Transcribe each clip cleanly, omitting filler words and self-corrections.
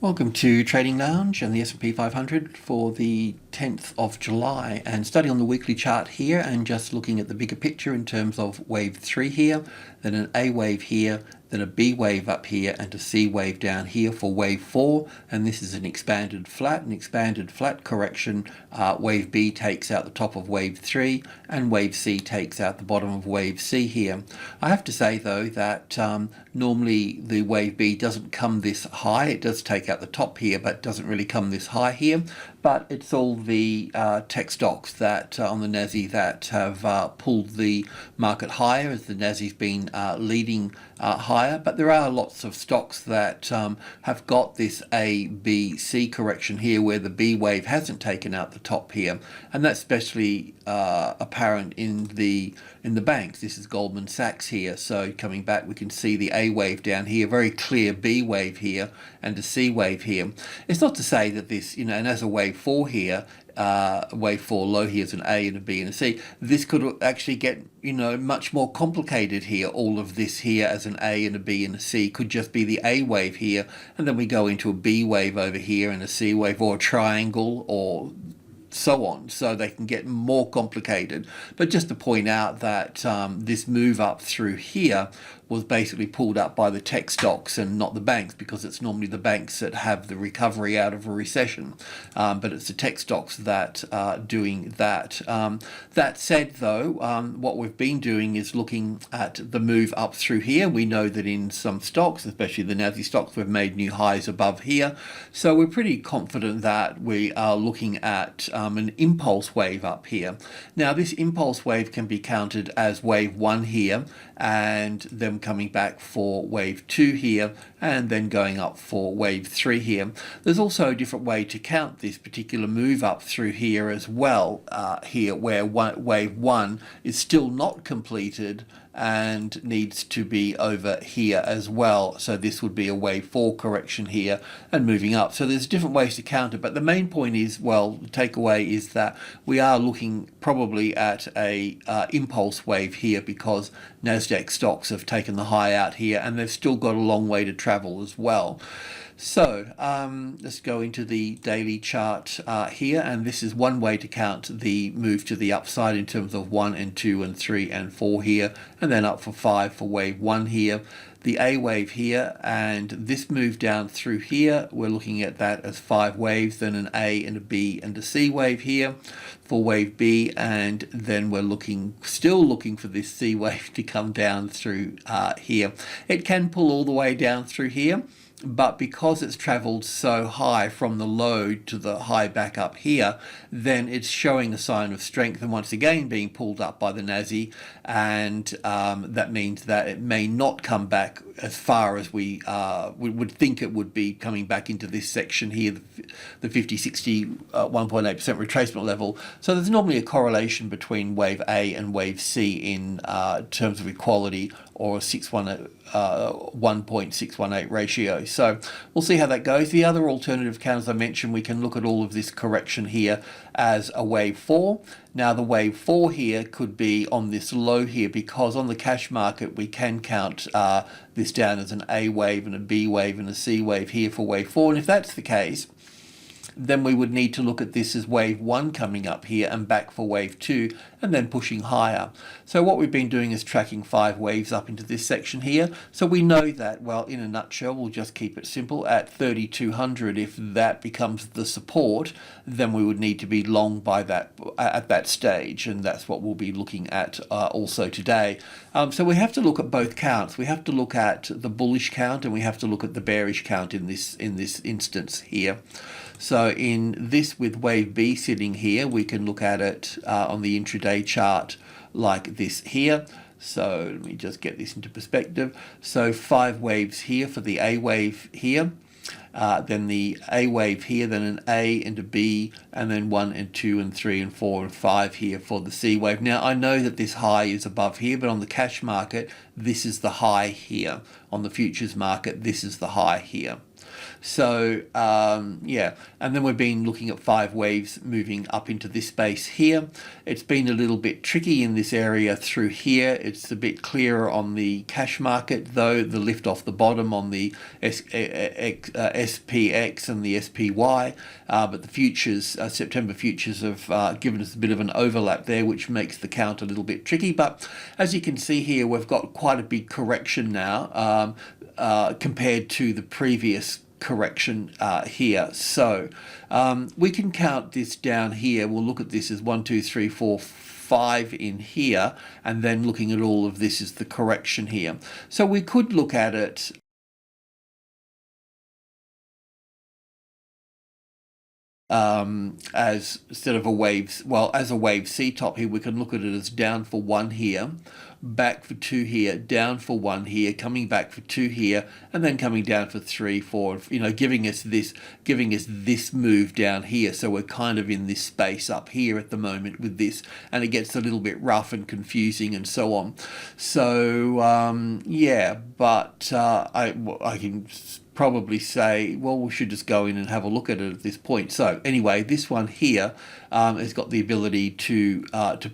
Welcome to Trading Lounge and the S&P 500 for the 10th of July, and studying on the weekly chart here and just looking at the bigger picture in terms of wave 3 here, then an A wave here, then a B wave up here and a C wave down here for wave 4, and this is an expanded flat correction. Wave B takes out the top of wave 3 and wave C takes out the bottom of wave C here. I have to say though that normally the wave B doesn't come this high. It does take out the top here but doesn't really come this high here, but it's all the tech stocks that on the NASI that have pulled the market higher, as the NASI's been leading higher. But there are lots of stocks that have got this A, B, C correction here where the B wave hasn't taken out the top here, and that's especially apparent in the banks. This is Goldman Sachs here, so coming back we can see the A wave down here, very clear B wave here and a C wave here. It's not to say that this, and as a wave 4 here, wave 4 low here is an A and a B and a C. This could actually get much more complicated here. All of this here as an A and a B and a C could just be the A wave here, and then we go into a B wave over here and a C wave, or a triangle, or so on. So they can get more complicated. But just to point out that this move up through here was basically pulled up by the tech stocks and not the banks, because it's normally the banks that have the recovery out of a recession, but it's the tech stocks that are doing that. That said though, what we've been doing is looking at the move up through here. We know that in some stocks, especially the NASI stocks, we've made new highs above here, so we're pretty confident that we are looking at an impulse wave up here. Now this impulse wave can be counted as wave 1 here, and then coming back for wave 2 here, and then going up for wave 3 here. There's also a different way to count this particular move up through here as well, here where wave 1 is still not completed and needs to be over here as well. So this would be a wave 4 correction here and moving up. So there's different ways to count it, but the main point is, well, the takeaway is that we are looking probably at a impulse wave here, because Nasdaq stocks have taken the high out here and they've still got a long way to travel as well. So let's go into the daily chart here, and this is one way to count the move to the upside in terms of 1 and 2 and 3 and 4 here, and then up for 5 for wave 1 here. The A wave here, and this move down through here, we're looking at that as 5 waves, then an A and a B and a C wave here for wave B, and then we're still looking for this C wave to come down through here. It can pull all the way down through here, but because it's traveled so high from the low to the high back up here, then it's showing a sign of strength and once again being pulled up by the NASI, and that means that it may not come back as far as we would think it would be, coming back into this section here, the 50-60 1.8% retracement level. So there's normally a correlation between wave A and wave C in terms of equality, or a 1.618 ratio. So we'll see how that goes. The other alternative count, as I mentioned, we can look at all of this correction here as a wave 4. Now the wave 4 here could be on this low here, because on the cash market we can count this down as an A wave and a B wave and a C wave here for wave 4. And if that's the case, then we would need to look at this as wave 1 coming up here and back for wave 2 and then pushing higher. So what we've been doing is tracking 5 waves up into this section here. So we know that, well, in a nutshell, we'll just keep it simple, at 3200, if that becomes the support, then we would need to be long by that at that stage, and that's what we'll be looking at also today. So we have to look at both counts. We have to look at the bullish count and we have to look at the bearish count in this instance here. So in this, with wave B sitting here, we can look at it on the intraday chart like this here. So let me just get this into perspective. So 5 waves here for the A wave here, then the A wave here, then an A and a B, and then 1 and 2 and 3 and 4 and 5 here for the C wave. Now I know that this high is above here, but on the cash market this is the high here. On the futures market this is the high here. So yeah, and then we've been looking at 5 waves moving up into this space here. It's been a little bit tricky in this area through here. It's a bit clearer on the cash market though. The lift off the bottom on the SP SPX and the SPY, but the futures, September futures, have given us a bit of an overlap there, which makes the count a little bit tricky. But as you can see here, we've got quite a big correction now compared to the previous correction here. So we can count this down here. We'll look at this as 1, 2, 3, 4, 5 in here, and then looking at all of this is the correction here. So we could look at it as instead of a wave, well, as a wave C top here, we can look at it as down for 1 here, back for 2 here, down for 1 here, coming back for 2 here, and then coming down for 3, 4, you know, giving us this move down here. So we're kind of in this space up here at the moment with this, and it gets a little bit rough and confusing and so on. So yeah, but I can probably say, well, we should just go in and have a look at it at this point. So anyway, this one here has got the ability to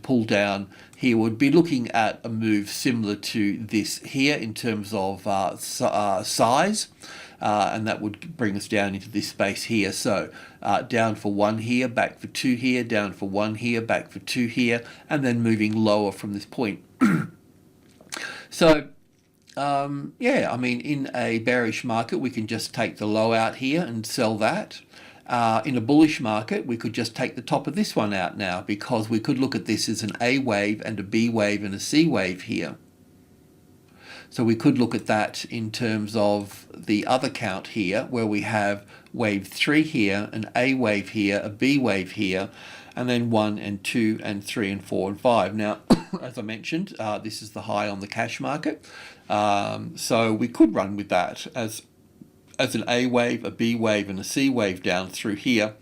pull down here. We'd be looking at a move similar to this here in terms of size, and that would bring us down into this space here. So down for 1 here, back for 2 here, down for 1 here, back for 2 here, and then moving lower from this point. So yeah, I mean, in a bearish market, we can just take the low out here and sell that. In a bullish market, we could just take the top of this one out now, because we could look at this as an A wave and a B wave and a C wave here. So we could look at that in terms of the other count here, where we have wave 3 here, an A wave here, a B wave here, and then 1 and 2 and 3 and 4 and 5. Now, as I mentioned, this is the high on the cash market. So we could run with that as an A wave, a B wave, and a C wave down through here,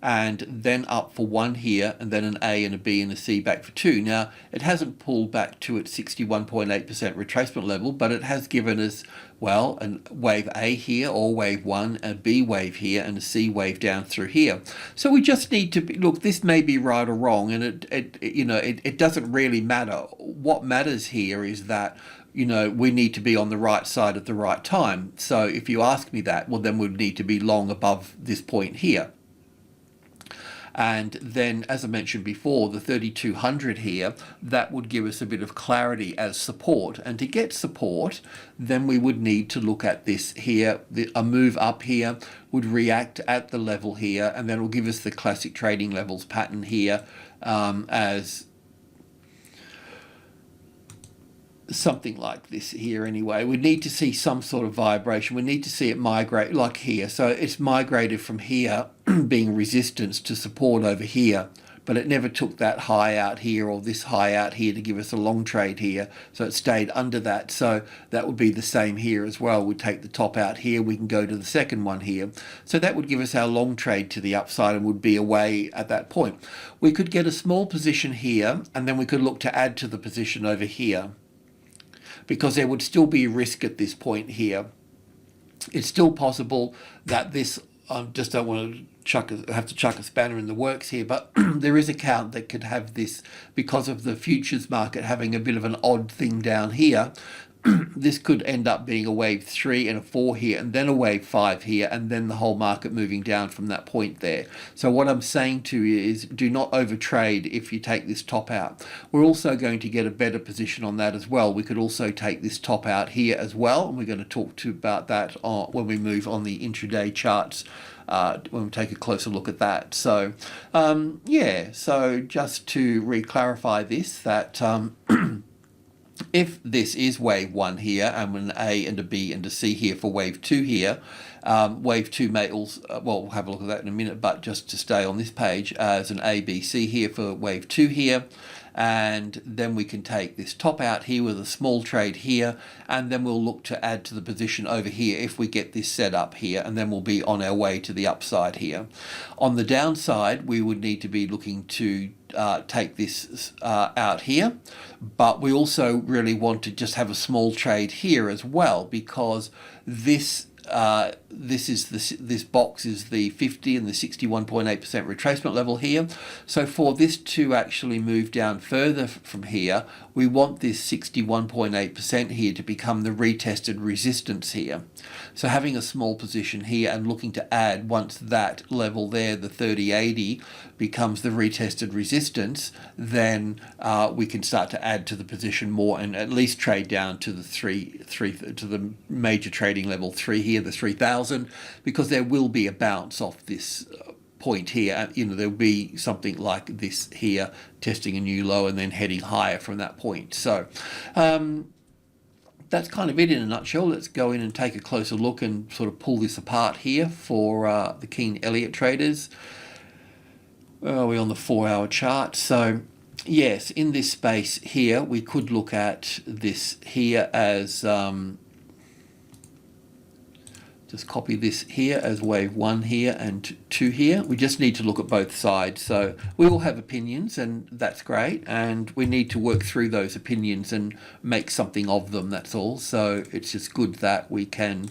and then up for 1 here, and then an A and a B and a C back for 2. Now, it hasn't pulled back to its 61.8% retracement level, but it has given us, well, a wave A here, or wave 1, a B wave here, and a C wave down through here. So we just need to look, this may be right or wrong, and it doesn't really matter. What matters here is that, you know, we need to be on the right side at the right time. So if you ask me that, well, then we'd need to be long above this point here. And then, as I mentioned before, the 3200 here, that would give us a bit of clarity as support. And to get support, then we would need to look at this here. A move up here would react at the level here, and then it will give us the classic trading levels pattern here as something like this here anyway. We need to see some sort of vibration. We need to see it migrate like here. So it's migrated from here being resistance to support over here, but it never took that high out here or this high out here to give us a long trade here. So it stayed under that. So that would be the same here as well. We'd take the top out here. We can go to the second one here. So that would give us our long trade to the upside and would be away at that point. We could get a small position here, and then we could look to add to the position over here, because there would still be risk at this point here. It's still possible that this, I just don't want to have to chuck a spanner in the works here, but there is a count that could have this, because of the futures market having a bit of an odd thing down here. This could end up being a wave 3 and a 4 here, and then a wave 5 here, and then the whole market moving down from that point there. So what I'm saying to you is, do not overtrade if you take this top out. We're also going to get a better position on that as well. We could also take this top out here as well, and we're going to talk about that when we move on the intraday charts, when we take a closer look at that. So yeah, so just to re-clarify this, that if this is wave 1 here, and an A and a B and a C here for wave 2 here, wave 2 may also, well, we'll have a look at that in a minute, but just to stay on this page, as an A, B, C here for wave 2 here, and then we can take this top out here with a small trade here, and then we'll look to add to the position over here if we get this set up here, and then we'll be on our way to the upside here. On the downside, we would need to be looking to take this out here, but we also really want to just have a small trade here as well, because this this box is the 50 and the 61.8% retracement level here. So for this to actually move down further from here, we want this 61.8% here to become the retested resistance here. So having a small position here and looking to add once that level there, the 3080, becomes the retested resistance, then we can start to add to the position more and at least trade down to the to the major trading level 3 here, the 3000, because there will be a bounce off this point here. You know, there'll be something like this here, testing a new low and then heading higher from that point. So that's kind of it in a nutshell. Let's go in and take a closer look and sort of pull this apart here for the keen Elliott traders. We're on the 4-hour chart. So yes, in this space here, we could look at this here as just copy this here as wave 1 here and 2 here. We just need to look at both sides. So we all have opinions, and that's great, and we need to work through those opinions and make something of them, that's all. So it's just good that we can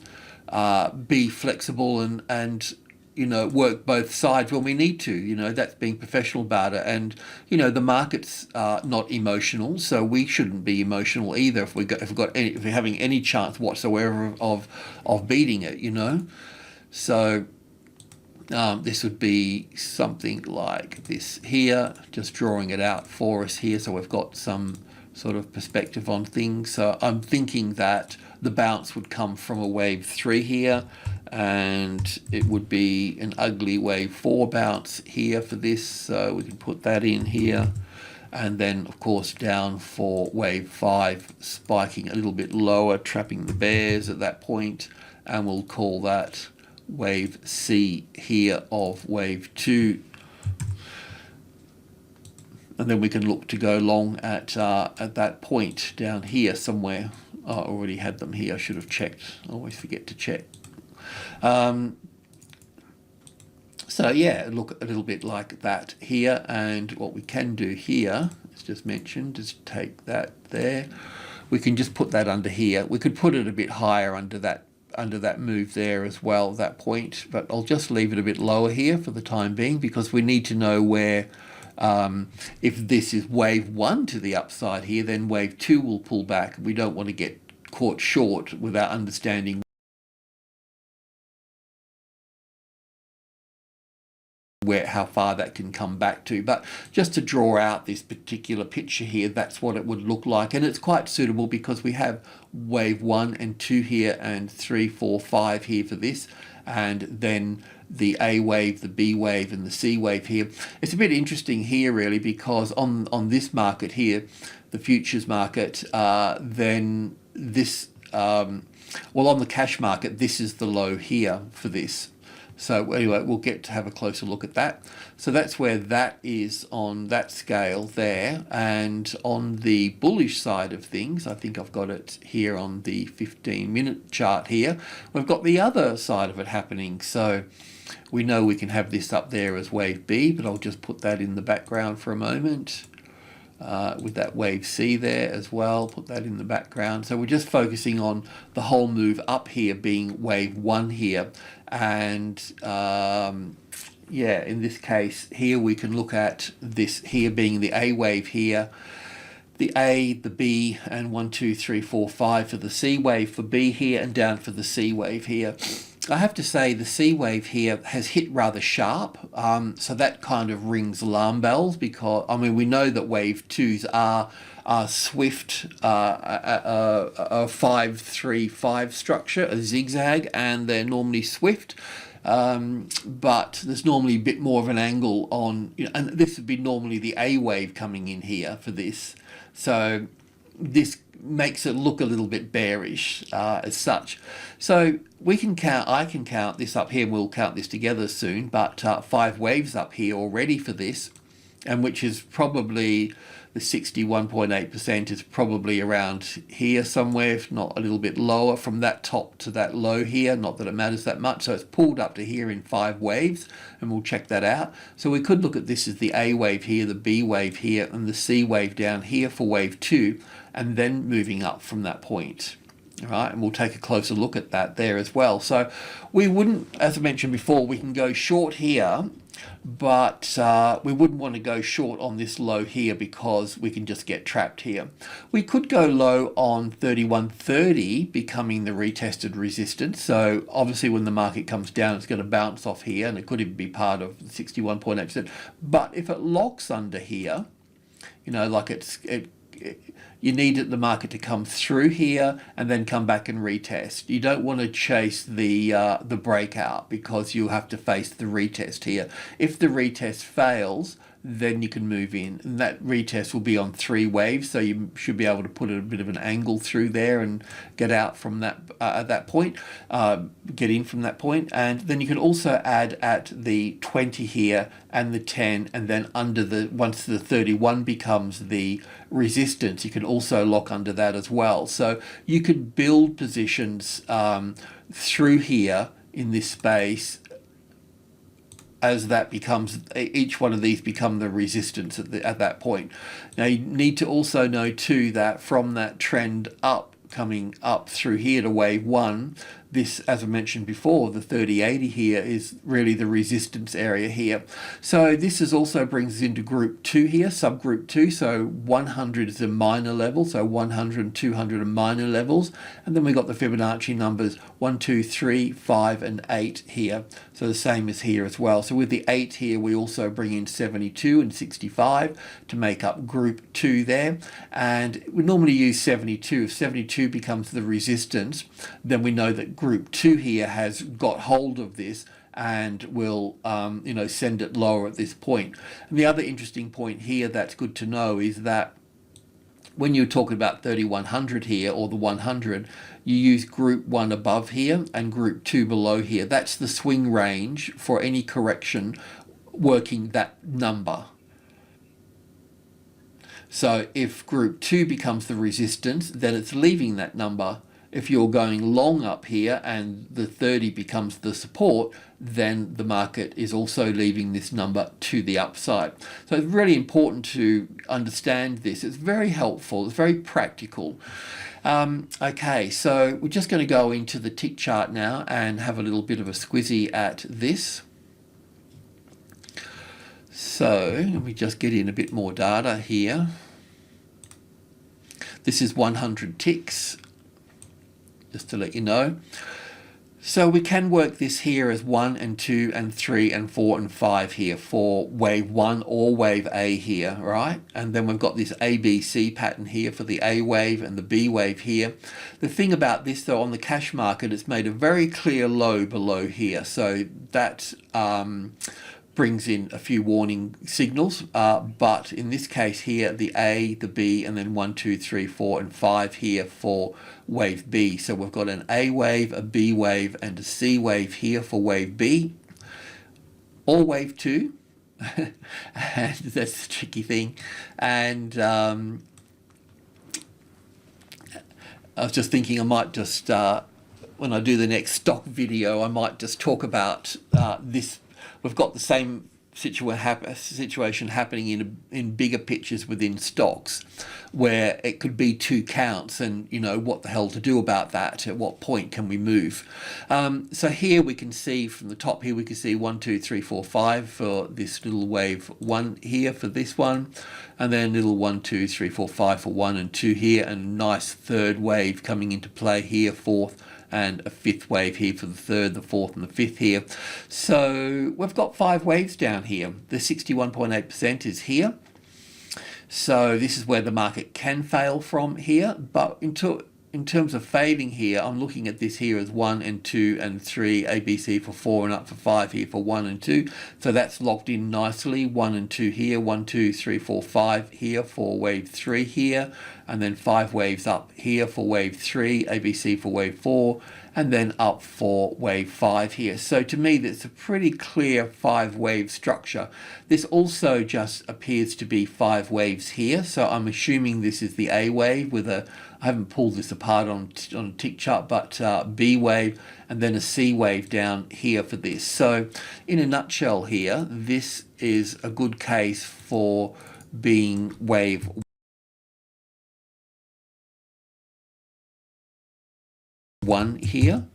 be flexible and you know, work both sides when we need to. You know, that's being professional about it. And you know, the market's not emotional, so we shouldn't be emotional either if we're having any chance whatsoever of beating it. You know, so this would be something like this here, just drawing it out for us here, so we've got some sort of perspective on things. So I'm thinking that the bounce would come from a wave 3 here, and it would be an ugly wave 4 bounce here for this, so we can put that in here, and then of course down for wave 5, spiking a little bit lower, trapping the bears at that point, and we'll call that wave C here of wave 2. And then we can look to go long at that point down here somewhere. I already had them here, I should have checked. I always forget to check. So yeah, look a little bit like that here, and what we can do here, as just mentioned, is take that there. We can just put that under here. We could put it a bit higher under that move there as well, that point, but I'll just leave it a bit lower here for the time being, because we need to know where, if this is wave 1 to the upside here, then wave 2 will pull back. We don't want to get caught short without understanding how far that can come back to. But just to draw out this particular picture here, that's what it would look like, and it's quite suitable because we have wave 1 and 2 here, and 3, 4, 5 here for this, and then the A wave, the B wave, and the C wave here. It's a bit interesting here really, because on this market here, the futures market, then this well, on the cash market, this is the low here for this. So anyway, we'll get to have a closer look at that. So that's where that is on that scale there. And on the bullish side of things, I think I've got it here on the 15-minute chart here. We've got the other side of it happening. So we know we can have this up there as wave B, but I'll just put that in the background for a moment. With that wave C there as well, put that in the background. So we're just focusing on the whole move up here being wave 1 here. And yeah, in this case here, we can look at this here being the A wave here, the A, the B, and 1, 2, 3, 4, 5 for the C wave for B here, and down for the C wave here. I have to say the C wave here has hit rather sharp, so that kind of rings alarm bells, because I mean, we know that wave 2s are swift, a 5-3-5 structure, a zigzag, and they're normally swift, but there's normally a bit more of an angle on, you know, and this would be normally the A wave coming in here for this, so this makes it look a little bit bearish as such. So we can count, I can count this up here, and we'll count this together soon, but 5 waves up here already for this, and which is probably the 61.8% is probably around here somewhere, if not a little bit lower from that top to that low here. Not that it matters that much. So it's pulled up to here in 5 waves, and we'll check that out. So we could look at this as the A wave here, the B wave here, and the C wave down here for wave 2, and then moving up from that point. All right, and we'll take a closer look at that there as well. So we wouldn't, as I mentioned before, we can go short here, but we wouldn't want to go short on this low here because we can just get trapped here. We could go low on 3130 becoming the retested resistance. So obviously when the market comes down, it's going to bounce off here, and it could even be part of 61.8%. But if it locks under here, you know, like you need the market to come through here and then come back and retest. You don't want to chase the breakout because you'll have to face the retest here. If the retest fails, then you can move in, and that retest will be on 3 waves, so you should be able to put a bit of an angle through there and get out from that at that point, get in from that point. And then you can also add at the 20 here and the 10, and then under once the 31 becomes the resistance, you can also lock under that as well. So you could build positions through here in this space as that becomes, each one of these become the resistance at that point. Now you need to also know too that from that trend up, coming up through here to wave 1, this, as I mentioned before, the 3080 here is really the resistance area here. So this is also brings us into group 2 here, subgroup 2. So 100 is a minor level, so 100 and 200 are minor levels. And then we got the Fibonacci numbers 1, 2, 3, 5, and 8 here. So the same as here as well. So with the 8 here, we also bring in 72 and 65 to make up group 2 there. And we normally use 72. If 72 becomes the resistance, then we know that group 2 here has got hold of this and will you know, send it lower at this point. And the other interesting point here that's good to know is that when you're talking about 3100 here, or the 100, you use group 1 above here and group 2 below here. That's the swing range for any correction working that number. So if group 2 becomes the resistance, then it's leaving that number. If you're going long up here and the 30 becomes the support, then the market is also leaving this number to the upside. So it's really important to understand this. It's very helpful. It's very practical. Okay, so we're just going to go into the tick chart now and have a little bit of a squizzy at this. So let me just get in a bit more data here. This is 100 ticks, just to let you know. So we can work this here as 1 and 2 and 3 and 4 and 5 here for wave 1 or wave A here, right? And then we've got this ABC pattern here for the A wave and the B wave here. The thing about this though, on the cash market, it's made a very clear low below here. So that brings in a few warning signals, but in this case here, the A, the B, and then 1, 2, 3, 4, and 5 here for wave B. So we've got an A wave, a B wave, and a C wave here for wave B, or wave 2, and that's the tricky thing. And I was just thinking I might just, when I do the next stock video, I might just talk about this. We've got the same situation happening in bigger pictures within stocks, where it could be 2 counts, and you know what the hell to do about that. At what point can we move? So here we can see from the top here, we can see 1, 2, 3, 4, 5 for this little wave 1 here for this one, and then little 1, 2, 3, 4, 5 for 1 and 2 here, and a nice third wave coming into play here, fourth, and a 5th wave here for the 3rd, the 4th, and the 5th here. So we've got 5 waves down here. The 61.8% is here. So this is where the market can fail from here, but in terms of fading here, I'm looking at this here as 1 and 2 and 3, ABC for 4 and up for 5 here for 1 and 2. So that's locked in nicely. 1 and 2 here, 1, 2, 3, 4, 5 here for wave 3 here, and then 5 waves up here for wave 3, ABC for wave 4, and then up for wave 5 here. So to me, that's a pretty clear 5 wave structure. This also just appears to be 5 waves here. So I'm assuming this is the A wave with a, I haven't pulled this apart on a tick chart, but B wave, and then a C wave down here for this. So in a nutshell here, this is a good case for being wave one here.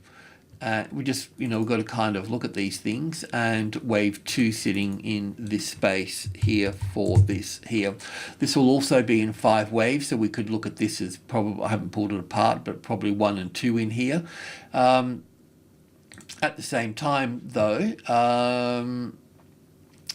We just, we've got to kind of look at these things, and wave 2 sitting in this space here for this here. This will also be in 5 waves, so we could look at this as probably, I haven't pulled it apart, but probably 1 and 2 in here. At the same time though,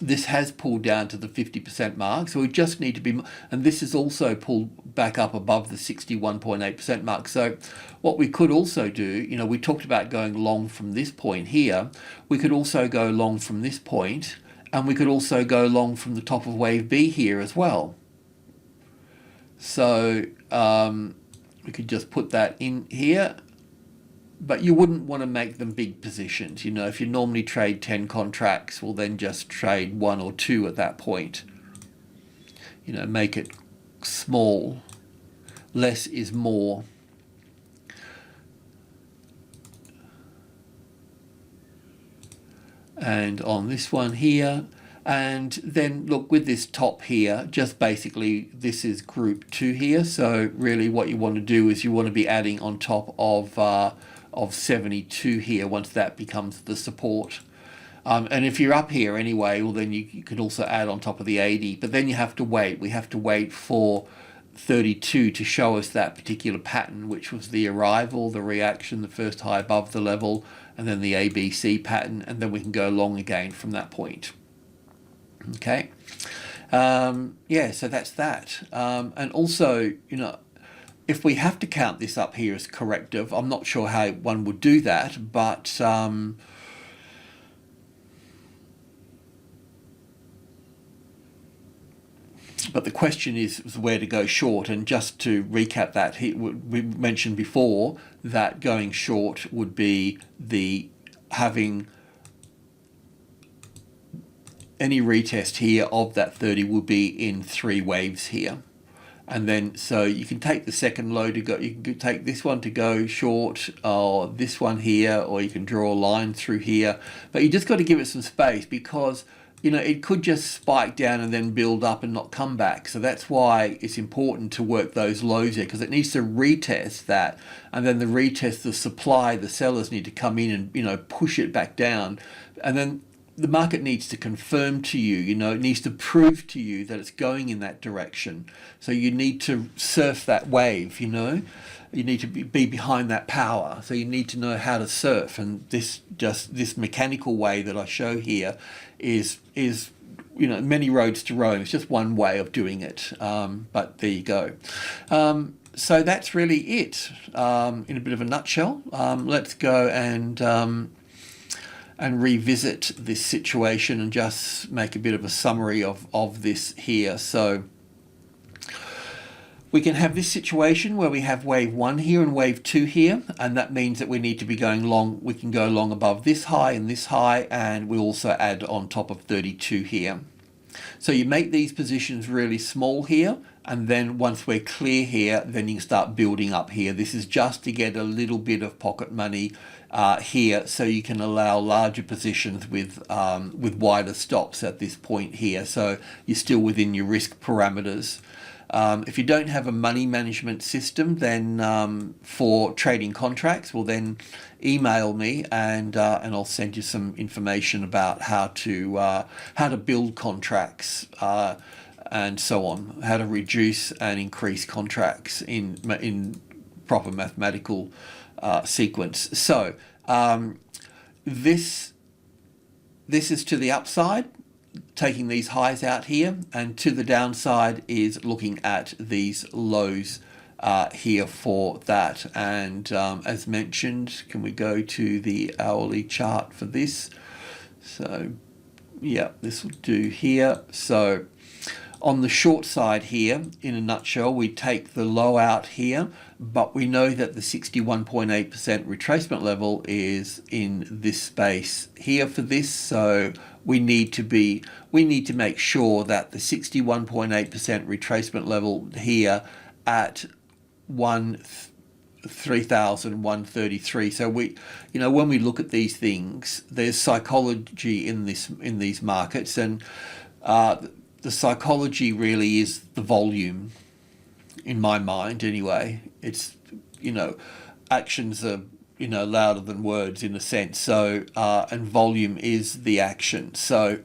this has pulled down to the 50% mark, so we just need to be, and this is also pulled back up above the 61.8% mark. So what we could also do, we talked about going long from this point here. We could also go long from this point, and we could also go long from the top of wave B here as well. So we could just put that in here. But you wouldn't want to make them big positions. If you normally trade 10 contracts, well then just trade 1 or 2 at that point. Make it small. Less is more. And on this one here, and then look with this top here, just basically this is group 2 here. So really what you want to do is you want to be adding on top of 72 here once that becomes the support. And if you're up here anyway, well then you could also add on top of the 80, but then you have to wait. We have to wait for 32 to show us that particular pattern, which was the arrival, the reaction, the first high above the level, and then the ABC pattern, and then we can go long again from that point. Okay. Yeah, so that's that. And also, if we have to count this up here as corrective, I'm not sure how one would do that, but the question is where to go short. And just to recap that, we mentioned before that going short would be having any retest here of that 30 will be in 3 waves here. And then, so you can take the second low to go, you can take this one to go short, or this one here, or you can draw a line through here. But you just got to give it some space, because, it could just spike down and then build up and not come back. So that's why it's important to work those lows there, because it needs to retest that. And then the retest, the supply, the sellers need to come in and, push it back down. And then the market needs to confirm to you, it needs to prove to you that it's going in that direction. So you need to surf that wave, you need to be behind that power. So you need to know how to surf. And this mechanical way that I show here is many roads to Rome. It's just one way of doing it. But there you go. So that's really it in a bit of a nutshell. Let's go and revisit this situation and just make a bit of a summary of this here. So we can have this situation where we have wave 1 here and wave 2 here, and that means that we need to be going long. We can go long above this high and this high, and we also add on top of 32 here. So you make these positions really small here, and then once we're clear here, then you can start building up here. This is just to get a little bit of pocket money here, so you can allow larger positions with wider stops at this point here. So you're still within your risk parameters. If you don't have a money management system, then for trading contracts, well then email me and I'll send you some information about how to build contracts and so on, how to reduce and increase contracts in proper mathematical sequence. So this is to the upside, taking these highs out here, and to the downside is looking at these lows here for that. And as mentioned, can we go to the hourly chart for this? So yeah, this will do here. So on the short side here, in a nutshell, we take the low out here, but we know that the 61.8% retracement level is in this space here for this. So we need to make sure that the 61.8% retracement level here at 3,133. So we, when we look at these things, there's psychology in these markets, and the psychology really is the volume, in my mind anyway. It's, actions are louder than words in a sense. So and volume is the action. So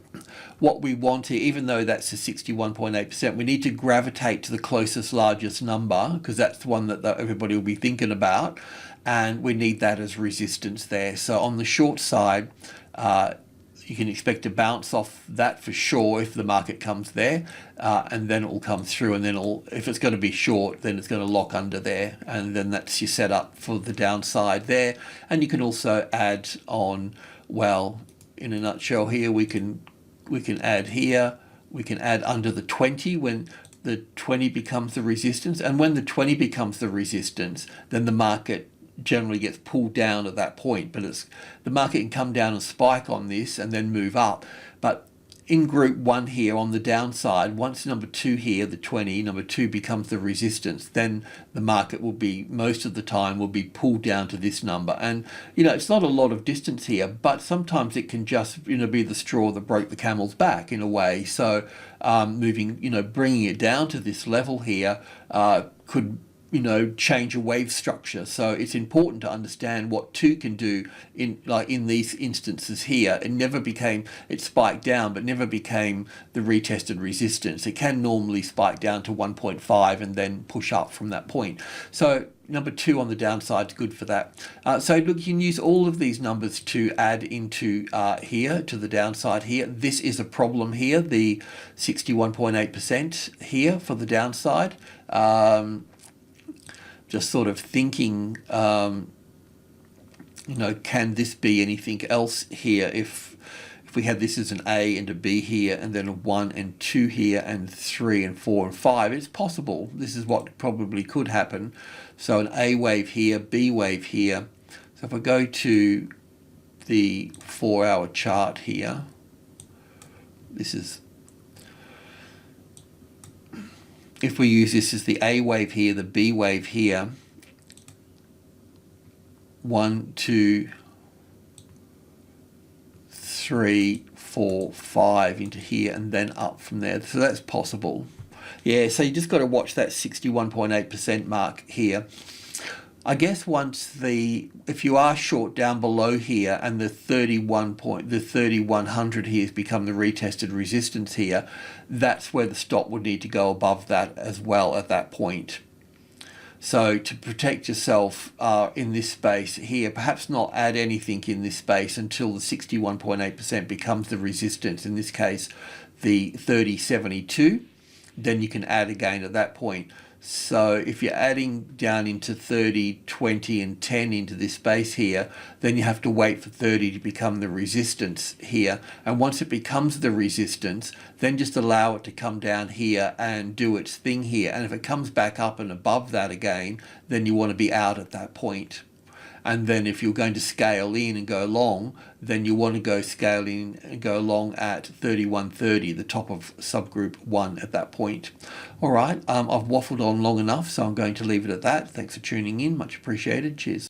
what we want here, even though that's a 61.8%, we need to gravitate to the closest largest number, because that's the one that everybody will be thinking about, and we need that as resistance there. So on the short side, you can expect to bounce off that for sure if the market comes there, and then it will come through, and then if it's going to be short, then it's going to lock under there, and then that's your setup for the downside there. And you can also add on, well, in a nutshell here, we can add here, we can add under the 20 when the 20 becomes the resistance, and when the 20 becomes the resistance, then the market generally gets pulled down at that point. But the market can come down and spike on this and then move up. But in group 1 here on the downside, once number 2 here, the 20, number 2 becomes the resistance, then the market will be, most of the time, will be pulled down to this number. And it's not a lot of distance here, but sometimes it can just be the straw that broke the camel's back in a way. So moving, bringing it down to this level here could change a wave structure. So it's important to understand what 2 can do in these instances here. It spiked down, but never became the retested resistance. It can normally spike down to 1.5 and then push up from that point. So number 2 on the downside is good for that. So look, you can use all of these numbers to add into here to the downside here. This is a problem here, the 61.8% here for the downside. Just sort of thinking, can this be anything else here? If we had this as an A and a B here, and then a 1 and 2 here, and 3 and 4 and 5, it's possible. This is what probably could happen. So an A wave here, B wave here. So if I go to the 4-hour chart here, this is, if we use this as the A wave here, the B wave here, 1, 2, 3, 4, 5 into here, and then up from there. So that's possible. Yeah, so you just got to watch that 61.8% mark here. I guess if you are short down below here and the 3100 here has become the retested resistance here, that's where the stop would need to go above that as well at that point. So to protect yourself in this space here, perhaps not add anything in this space until the 61.8% becomes the resistance, in this case the 3072, then you can add again at that point. So if you're adding down into 30, 20 and 10 into this space here, then you have to wait for 30 to become the resistance here. And once it becomes the resistance, then just allow it to come down here and do its thing here. And if it comes back up and above that again, then you want to be out at that point. And then if you're going to scale in and go long, then you want to go scale in and go long at 3130, the top of subgroup 1 at that point. All right, I've waffled on long enough, so I'm going to leave it at that. Thanks for tuning in. Much appreciated. Cheers.